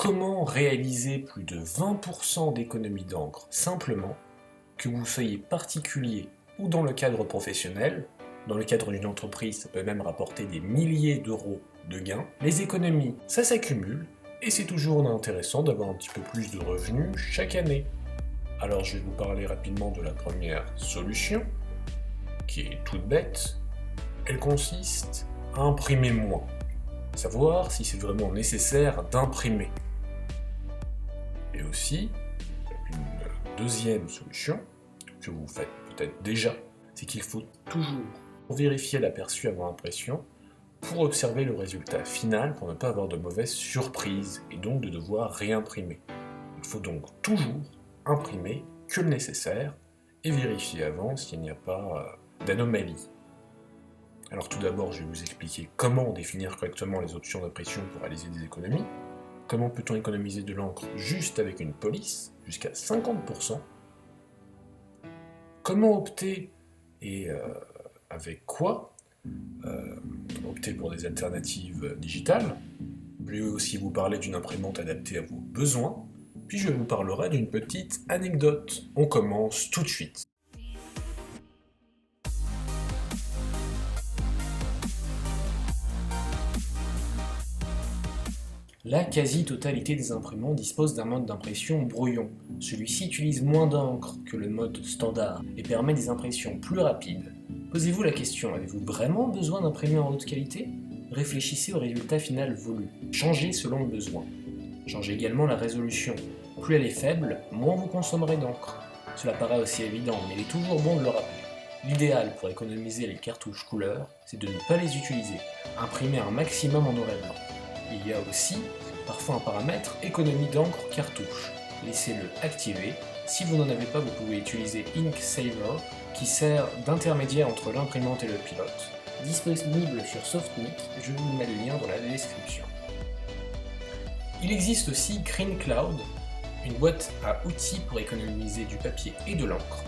Comment réaliser plus de 20% d'économie d'encre simplement, que vous soyez particulier ou dans le cadre professionnel? Dans le cadre d'une entreprise, ça peut même rapporter des milliers d'euros de gains. Les économies, ça s'accumule, et c'est toujours intéressant d'avoir un petit peu plus de revenus chaque année. Alors je vais vous parler rapidement de la première solution, qui est toute bête. Elle consiste à imprimer moins. Savoir si c'est vraiment nécessaire d'imprimer. Et aussi, une deuxième solution, que vous faites peut-être déjà, c'est qu'il faut toujours vérifier l'aperçu avant impression pour observer le résultat final, pour ne pas avoir de mauvaises surprises et donc de devoir réimprimer. Il faut donc toujours imprimer que le nécessaire et vérifier avant s'il n'y a pas d'anomalie. Alors tout d'abord, je vais vous expliquer comment définir correctement les options d'impression pour réaliser des économies. Comment peut-on économiser de l'encre juste avec une police, jusqu'à 50%. Comment opter et avec quoi opter pour des alternatives digitales. Je vais aussi vous parler d'une imprimante adaptée à vos besoins. Puis je vous parlerai d'une petite anecdote. On commence tout de suite. La quasi-totalité des imprimantes dispose d'un mode d'impression brouillon. Celui-ci utilise moins d'encre que le mode standard et permet des impressions plus rapides. Posez-vous la question, avez-vous vraiment besoin d'imprimer en haute qualité? Réfléchissez au résultat final voulu. Changez selon le besoin. Changez également la résolution. Plus elle est faible, moins vous consommerez d'encre. Cela paraît aussi évident, mais il est toujours bon de le rappeler. L'idéal pour économiser les cartouches couleur, c'est de ne pas les utiliser. Imprimer un maximum en noir et blanc. Il y a aussi, parfois un paramètre, économie d'encre cartouche. Laissez-le activé. Si vous n'en avez pas, vous pouvez utiliser Ink Saver, qui sert d'intermédiaire entre l'imprimante et le pilote. Disponible sur SoftNik, je vous mets le lien dans la description. Il existe aussi Green Cloud, une boîte à outils pour économiser du papier et de l'encre.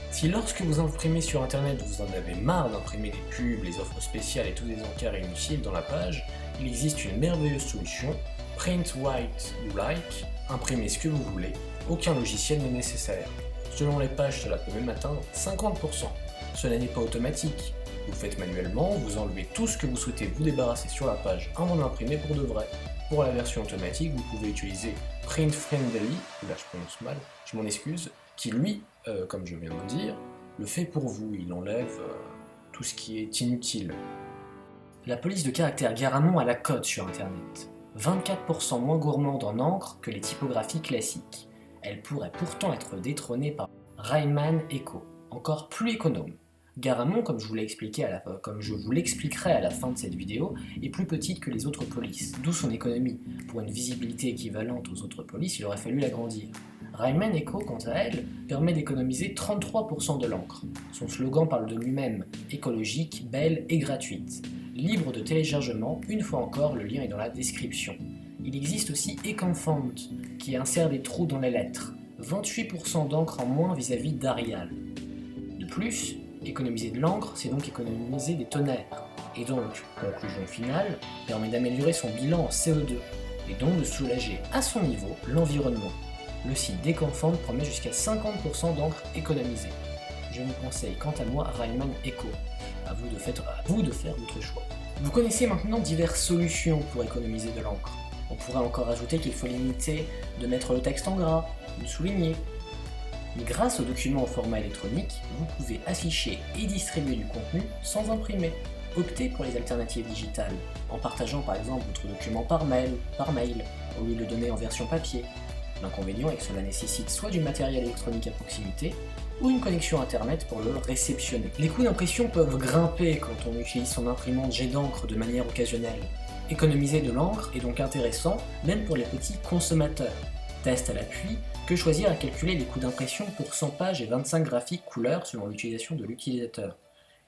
Si lorsque vous imprimez sur internet, vous en avez marre d'imprimer les pubs, les offres spéciales et tous les encarts inutiles dans la page, il existe une merveilleuse solution, Print White You Like, imprimez ce que vous voulez, aucun logiciel n'est nécessaire. Selon les pages, cela peut même atteindre 50%. Cela n'est pas automatique. Vous le faites manuellement, vous enlevez tout ce que vous souhaitez vous débarrasser sur la page avant d'imprimer pour de vrai. Pour la version automatique, vous pouvez utiliser Print Friendly, là je prononce mal, je m'en excuse, qui lui, comme je viens de le dire, le fait pour vous, il enlève tout ce qui est inutile. La police de caractère Garamond a la cote sur internet. 24% moins gourmande en encre que les typographies classiques. Elle pourrait pourtant être détrônée par Rayman Echo, encore plus économe. Garamond, comme je vous l'expliquerai à la fin de cette vidéo, est plus petite que les autres polices, d'où son économie. Pour une visibilité équivalente aux autres polices, il aurait fallu l'agrandir. Rayman Echo, quant à elle, permet d'économiser 33% de l'encre. Son slogan parle de lui-même, écologique, belle et gratuite. Libre de téléchargement, une fois encore, le lien est dans la description. Il existe aussi Econfont, qui insère des trous dans les lettres. 28% d'encre en moins vis-à-vis d'Arial. De plus, économiser de l'encre, c'est donc économiser des tonnerres. Et donc, conclusion finale, permet d'améliorer son bilan en CO2, et donc de soulager à son niveau l'environnement. Le site d'Econfont promet jusqu'à 50% d'encre économisée. Je vous conseille quant à moi Rayman Echo. À vous de faire votre choix. Vous connaissez maintenant diverses solutions pour économiser de l'encre. On pourrait encore ajouter qu'il faut limiter de mettre le texte en gras, de souligner. Mais grâce aux documents au format électronique, vous pouvez afficher et distribuer du contenu sans imprimer. Optez pour les alternatives digitales, en partageant par exemple votre document par mail, au lieu de le donner en version papier. L'inconvénient est que cela nécessite soit du matériel électronique à proximité, ou une connexion internet pour le réceptionner. Les coûts d'impression peuvent grimper quand on utilise son imprimante jet d'encre de manière occasionnelle. Économiser de l'encre est donc intéressant, même pour les petits consommateurs. Test à l'appui, que choisir à calculer les coûts d'impression pour 100 pages et 25 graphiques couleurs selon l'utilisation de l'utilisateur.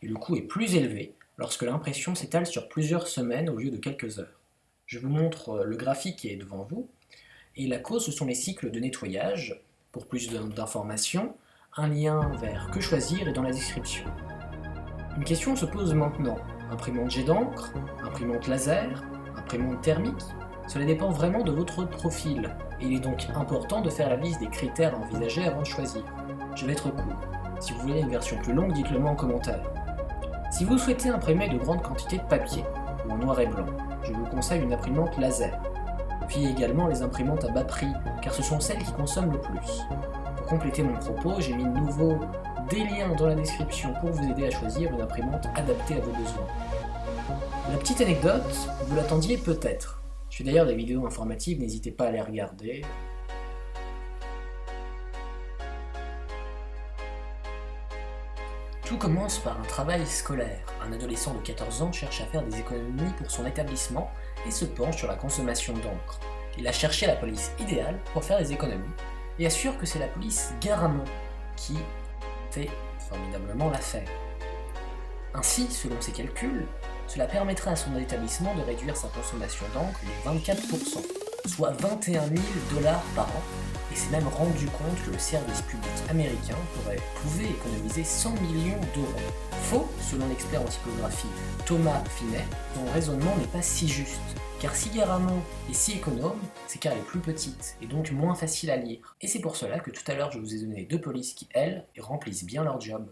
Et le coût est plus élevé lorsque l'impression s'étale sur plusieurs semaines au lieu de quelques heures. Je vous montre le graphique qui est devant vous, et la cause ce sont les cycles de nettoyage. Pour plus d'informations, un lien vers que choisir est dans la description. Une question se pose maintenant. Imprimante jet d'encre, imprimante laser, imprimante thermique. Cela dépend vraiment de votre profil, et il est donc important de faire la liste des critères à envisager avant de choisir. Je vais être court. Si vous voulez une version plus longue, dites-le moi en commentaire. Si vous souhaitez imprimer de grandes quantités de papier, ou en noir et blanc, je vous conseille une imprimante laser. Puis également les imprimantes à bas prix, car ce sont celles qui consomment le plus. Pour compléter mon propos, j'ai mis de nouveau des liens dans la description pour vous aider à choisir une imprimante adaptée à vos besoins. La petite anecdote, vous l'attendiez peut-être. Je fais d'ailleurs des vidéos informatives, n'hésitez pas à les regarder. Tout commence par un travail scolaire. Un adolescent de 14 ans cherche à faire des économies pour son établissement et se penche sur la consommation d'encre. Il a cherché la police idéale pour faire des économies et assure que c'est la police Garamond qui fait formidablement l'affaire. Ainsi, selon ses calculs, cela permettrait à son établissement de réduire sa consommation d'encre de 24%, soit 21 000 $ par an, et s'est même rendu compte que le service public américain pouvait économiser 100 millions d'euros. Faux, selon l'expert en typographie Thomas Finet, dont raisonnement n'est pas si juste, car si Garamond est si économe, c'est car elle est plus petite, et donc moins facile à lire. Et c'est pour cela que tout à l'heure je vous ai donné deux polices qui, elles, remplissent bien leur job.